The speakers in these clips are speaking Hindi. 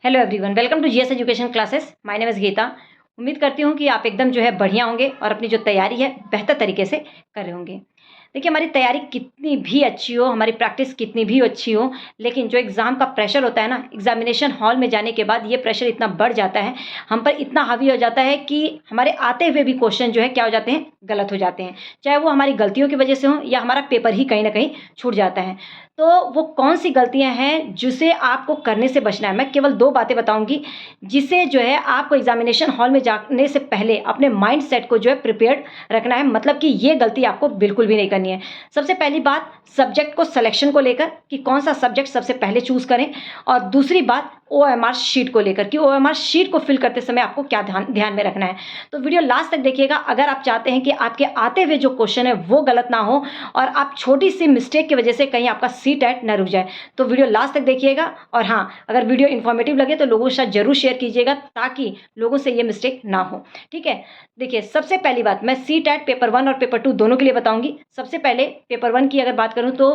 Hello everyone, welcome to GS education classes. My name is Geeta. उम्मीद करती हूँ कि आप एकदम जो है बढ़िया होंगे और अपनी जो तैयारी है बेहतर तरीके से कर रहे होंगे। देखिए, हमारी तैयारी कितनी भी अच्छी हो, हमारी प्रैक्टिस कितनी भी अच्छी हो, लेकिन जो एग्ज़ाम का प्रेशर होता है ना, एग्ज़ामिनेशन हॉल में जाने के बाद ये प्रेशर इतना बढ़ जाता है, हम पर इतना हावी हो जाता है कि हमारे आते हुए भी क्वेश्चन जो है क्या हो जाते हैं, गलत हो जाते हैं। चाहे वो हमारी गलतियों की वजह से हो या हमारा पेपर ही कहीं न कहीं छूट जाता है। तो वो कौन-सी गलतियाँ हैं जिसे आपको करने से बचना है? मैं केवल 2 बातें बताऊँगी, जिससे जो है आपको एग्ज़ामिनेशन हॉल में जाने से पहले अपने माइंडसेट को जो है प्रिपेयर्ड रखना है। मतलब कि ये गलती आपको बिल्कुल भी नहीं करनी है। सबसे पहली बात, सब्जेक्ट को सिलेक्शन को लेकर कि कौन-सा सब्जेक्ट सबसे पहले चूज़ करें, और दूसरी बात ओएमआर शीट को लेकर कि ओएमआर शीट को फिल करते समय आपको क्या ध्यान में रखना है। तो वीडियो लास्ट तक देखिएगा अगर आप चाहते हैं कि आपके आते हुए जो क्वेश्चन है वो गलत ना हो और आप छोटी-सी मिस्टेक की वजह से कहीं आपका सीटेट ना रुक जाए। तो वीडियो लास्ट तक देखिएगा, और हाँ, अगर वीडियो इन्फॉर्मेटिव लगे तो लोगों के साथ ज़रूर शेयर कीजिएगा ताकि लोगों से ये मिस्टेक ना हो। ठीक है? देखिए, सबसे पहली बात मैं सीटेट पेपर 1 और पेपर 2 दोनों के लिए बताऊँगी। सबसे पहले पेपर 1 की अगर बात करूँ तो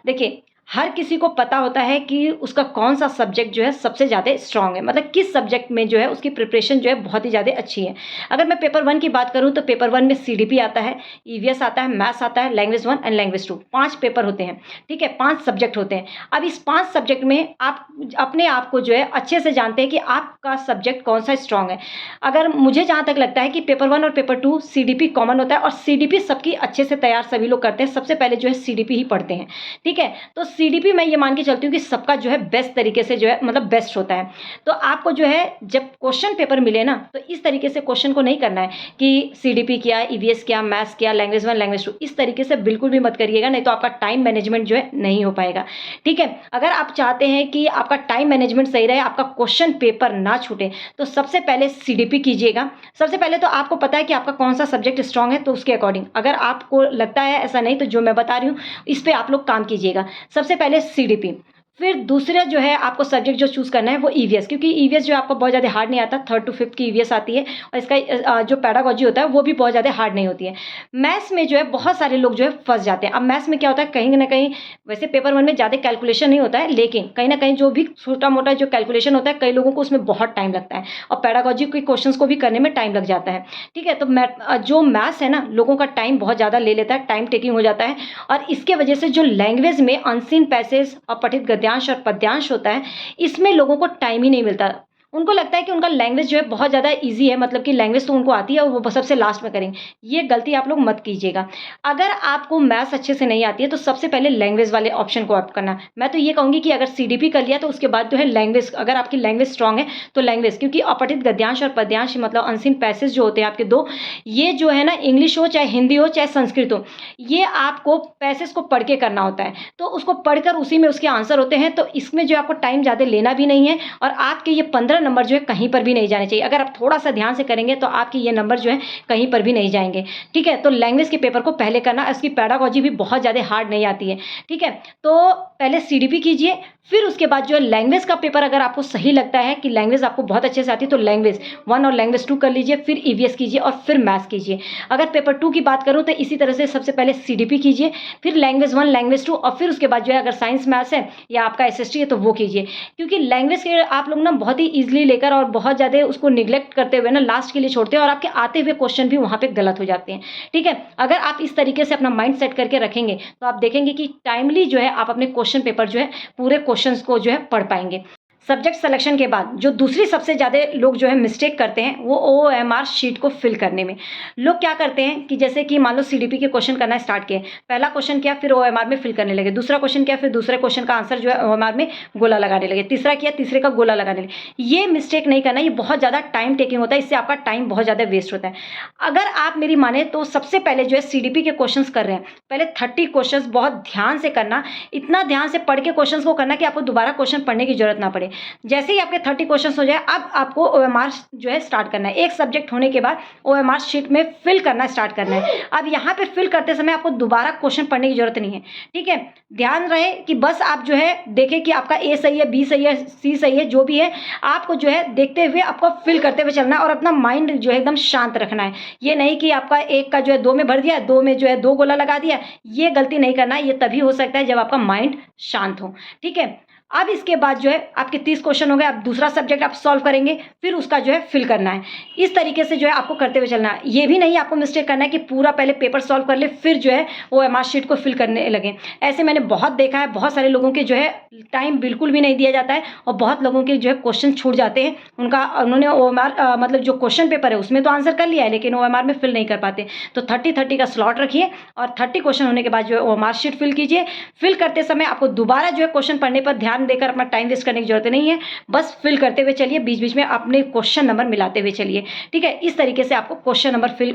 देखिए, हर किसी को पता होता है कि उसका कौन-सा सब्जेक्ट जो है सबसे ज़्यादा स्ट्रॉन्ग है, मतलब किस सब्जेक्ट में जो है उसकी प्रिपरेशन जो है बहुत ही ज़्यादा अच्छी है। अगर मैं पेपर 1 की बात करूँ तो पेपर 1 में सीडीपी आता है, ईवीएस आता है, मैथ्स आता है, लैंग्वेज 1 एंड लैंग्वेज 2, 5 पेपर होते हैं, ठीक है? 5 सब्जेक्ट होते हैं। अब इस 5 सब्जेक्ट में आप अपने आप को जो है अच्छे से जानते हैं कि आपका सब्जेक्ट कौन-सा स्ट्रॉन्ग है। अगर मुझे जहाँ तक लगता है कि पेपर 1 और पेपर 2 सीडीपी कॉमन होता है और सीडीपी सबकी अच्छे से तैयार सभी लोग करते हैं। सबसे पहले जो है सीडीपी ही पढ़ते हैं, ठीक है? तो सीडीपी मैं ये मान के चलती हूँ कि सबका जो है बेस्ट तरीके से जो है मतलब बेस्ट होता है। तो आपको जो है जब क्वेश्चन पेपर मिले ना, तो इस तरीके से क्वेश्चन को नहीं करना है कि सीडीपी क्या, ईवीएस क्या, मैथ्स क्या, लैंग्वेज 1, लैंग्वेज 2, इस तरीके से बिल्कुल भी मत करिएगा, नहीं तो आपका टाइम मैनेजमेंट जो है नहीं हो पाएगा, ठीक है? अगर आप चाहते हैं कि आपका टाइम मैनेजमेंट सही रहे, आपका क्वेश्चन पेपर ना छूटे, तो सबसे पहले सीडीपी कीजिएगा। सबसे पहले तो आपको पता है कि आपका कौन-सा सब्जेक्ट स्ट्रॉन्ग है, तो उसके अकॉर्डिंग अगर आपको लगता है ऐसा नहीं, तो जो मैं बता रही हूँ, इस पे आप लोग काम कीजिएगा। सबसे पहले सीडीपी, फिर दूसरा जो है आपको सब्जेक्ट जो चूज़ करना है वो ईवीएस, क्योंकि ईवीएस जो है आपको बहुत ज़्यादा हार्ड नहीं आता, 3rd टू 5th की ईवीएस आती है और इसका जो पेडागोजी होता है वो भी बहुत ज़्यादा हार्ड नहीं होती है। मैथ्स में जो है बहुत सारे लोग जो है फँस जाते हैं। अब मैथ्स में क्या होता है, कहीं न कहीं वैसे पेपर 1 में ज़्यादा कैलकुलेशन नहीं होता है, लेकिन कहीं न कहीं जो भी छोटा-मोटा जो कैलकुलेशन होता है, कई लोगों को उसमें बहुत टाइम लगता है और पेडागोजी के क्वेश्चंस को भी करने में टाइम लग जाता है, ठीक है? तो जो मैथ्स है ना, लोगों का टाइम बहुत ज़्यादा ले लेता है, टाइम टेकिंग हो जाता है, और इसके वजह से जो लैंग्वेज में अनसीन पैसेज, अपठित गद्यांश और पद्यांश होता है, इसमें लोगों को टाइम ही नहीं मिलता। उनको लगता है कि उनका लैंग्वेज जो है बहुत ज़्यादा ईज़ी है, मतलब कि लैंग्वेज तो उनको आती है और वो सबसे लास्ट में करेंगे। ये गलती आप लोग मत कीजिएगा। अगर आपको मैथ्स अच्छे से नहीं आती है, तो सबसे पहले लैंग्वेज वाले ऑप्शन को ऑप्ट करना। मैं तो ये कहूँगी कि अगर सीडीपी कर लिया तो उसके बाद जो है लैंग्वेज, अगर आपकी लैंग्वेज स्ट्रॉन्ग है तो लैंग्वेज, क्योंकि अपठित गद्यांश और पद्यांश मतलब अनसीन पैसेज जो होते हैं आपके 2, ये जो है ना, इंग्लिश हो चाहे हिंदी हो चाहे संस्कृत हो, ये आपको पैसेज को पढ़ के करना होता है। तो उसको पढ़कर उसी में उसके आंसर होते हैं, तो इसमें जो आपको टाइम ज़्यादा लेना भी नहीं है और आपके ये 15 नंबर जो है कहीं पर भी नहीं जाने चाहिए। अगर आप थोड़ा-सा ध्यान से करेंगे तो आपके ये नंबर जो है कहीं पर भी नहीं जाएँगे, ठीक है? तो लैंग्वेज के पेपर को पहले करना, इसकी पेडागोजी भी बहुत ज़्यादा हार्ड नहीं आती है, ठीक है? तो पहले सीडीपी कीजिए, फिर उसके बाद जो है लैंग्वेज का पेपर, अगर आपको सही लगता है कि लैंग्वेज आपको बहुत अच्छे से आती है, तो लैंग्वेज 1 और लैंग्वेज 2 कर लीजिए, फिर ईवीएस कीजिए और फिर मैथ्स कीजिए। अगर पेपर 2 की बात करूँ तो इसी तरह से सबसे पहले सीडीपी कीजिए, फिर लैंग्वेज 1, लैंग्वेज 2 और फिर उसके बाद जो है अगर साइंस मैथ्स है या आपका एसएसटी है तो वो कीजिए। क्योंकि लैंग्वेज के आप लोग ना बहुत ही ईज़िली लेकर और बहुत ज़्यादा उसको निग्लेक्ट करते हुए ना लास्ट के लिए छोड़ते हैं और आपके आते हुए क्वेश्चन भी वहाँ पे गलत हो जाते हैं, ठीक है? अगर आप इस तरीके से अपना माइंड सेट करके रखेंगे तो आप देखेंगे कि टाइमली जो है आप अपने क्वेश्चन पेपर जो है पूरे क्वेश्चंस को जो है पढ़ पाएँगे। सब्जेक्ट सिलेक्शन के बाद जो दूसरी सबसे ज़्यादा लोग जो है मिस्टेक करते हैं वो ओएमआर शीट को फिल करने में। लोग क्या करते हैं कि जैसे कि मान लो सीडीपी के क्वेश्चन करना स्टार्ट किए, पहला क्वेश्चन किया फिर ओएमआर में फिल करने लगे, दूसरा क्वेश्चन किया फिर दूसरे क्वेश्चन का आंसर जो है ओएमआर में गोला लगाने लगे, तीसरा किया तीसरे का गोला लगाने लगे। ये मिस्टेक नहीं करना, ये बहुत ज़्यादा टाइम टेकिंग होता है, इससे आपका टाइम बहुत ज़्यादा वेस्ट होता है। अगर आप मेरी माने तो सबसे पहले जो है सीडीपी के क्वेश्चंस कर रहे हैं, पहले 30 क्वेश्चंस बहुत ध्यान से करना, इतना ध्यान से पढ़ के क्वेश्चंस को करना कि आपको दोबारा क्वेश्चन पढ़ने की जरूरत ना पड़े। जैसे ही आपके 30 क्वेश्चंस हो जाए, अब आपको ओएमआर जो है स्टार्ट करना है। एक सब्जेक्ट होने के बाद ओएमआर शीट में फिल करना स्टार्ट करना है। अब यहाँ पे फिल करते समय आपको दोबारा क्वेश्चन पढ़ने की जरूरत नहीं है, ठीक है? ध्यान रहे कि बस आप जो है देखें कि आपका ए सही है, बी सही है, सी सही है, जो भी है आपको जो है देखते हुए आपको फिल करते हुए चलना है और अपना माइंड जो है एकदम शांत रखना है। ये नहीं कि आपका एक का जो है 2 में भर दिया, 2 में जो है 2 गोला लगा दिया, ये गलती नहीं करना है। ये तभी हो सकता है जब आपका माइंड शांत हो, ठीक है? अब इसके बाद जो है आपके 30 क्वेश्चन हो गए, अब दूसरा सब्जेक्ट आप सॉल्व करेंगे, फिर उसका जो है फिल करना है। इस तरीके से जो है आपको करते हुए चलना है। ये भी नहीं आपको मिस्टेक करना है कि पूरा पहले पेपर सॉल्व कर ले फिर जो है वो OMR शीट को फिल करने लगे। ऐसे मैंने बहुत देखा है, बहुत सारे लोगों के जो है टाइम बिल्कुल भी नहीं दिया जाता है और बहुत लोगों के जो है क्वेश्चन छूट जाते हैं। उन्होंने OMR मतलब जो क्वेश्चन पेपर है उसमें तो आंसर कर लिया है लेकिन OMR में फिल नहीं कर पाते। तो 30-30 का स्लॉट रखिए और 30 क्वेश्चन होने के बाद जो है OMR शीट फिल कीजिए। फिल करते समय आपको दोबारा जो है क्वेश्चन पढ़ने पर ध्यान देकर अपना टाइम वेस्ट करने की जरूरत नहीं है, बस फिल करते हुए चलिए, बीच बीच में अपने क्वेश्चन नंबर मिलाते हुए चलिए। ठीक है, इस तरीके से आपको क्वेश्चन नंबर फिल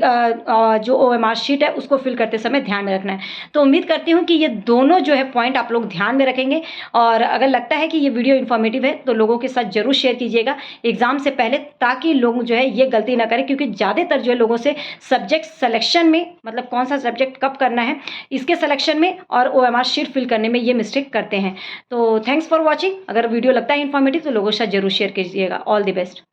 जो OMR शीट है उसको फिल करते समय ध्यान में रखना है। तो उम्मीद करती हूँ कि ये दोनों जो है पॉइंट आप लोग ध्यान में रखेंगे और अगर लगता है कि ये वीडियो इन्फॉर्मेटिव है तो लोगों के साथ जरूर शेयर कीजिएगा एग्जाम से पहले, ताकि लोग जो है ये गलती ना करें, क्योंकि ज़्यादातर जो है लोगों से सब्जेक्ट सिलेक्शन में, मतलब कौन सा सब्जेक्ट कब करना है इसके सिलेक्शन में और OMR शीट फिल करने में ये मिस्टेक करते हैं। तो थैंक्स फॉर वॉचिंग। अगर वीडियो लगता है इन्फॉर्मेटिव तो लोगों के साथ जरूर शेयर कीजिएगा। All the best.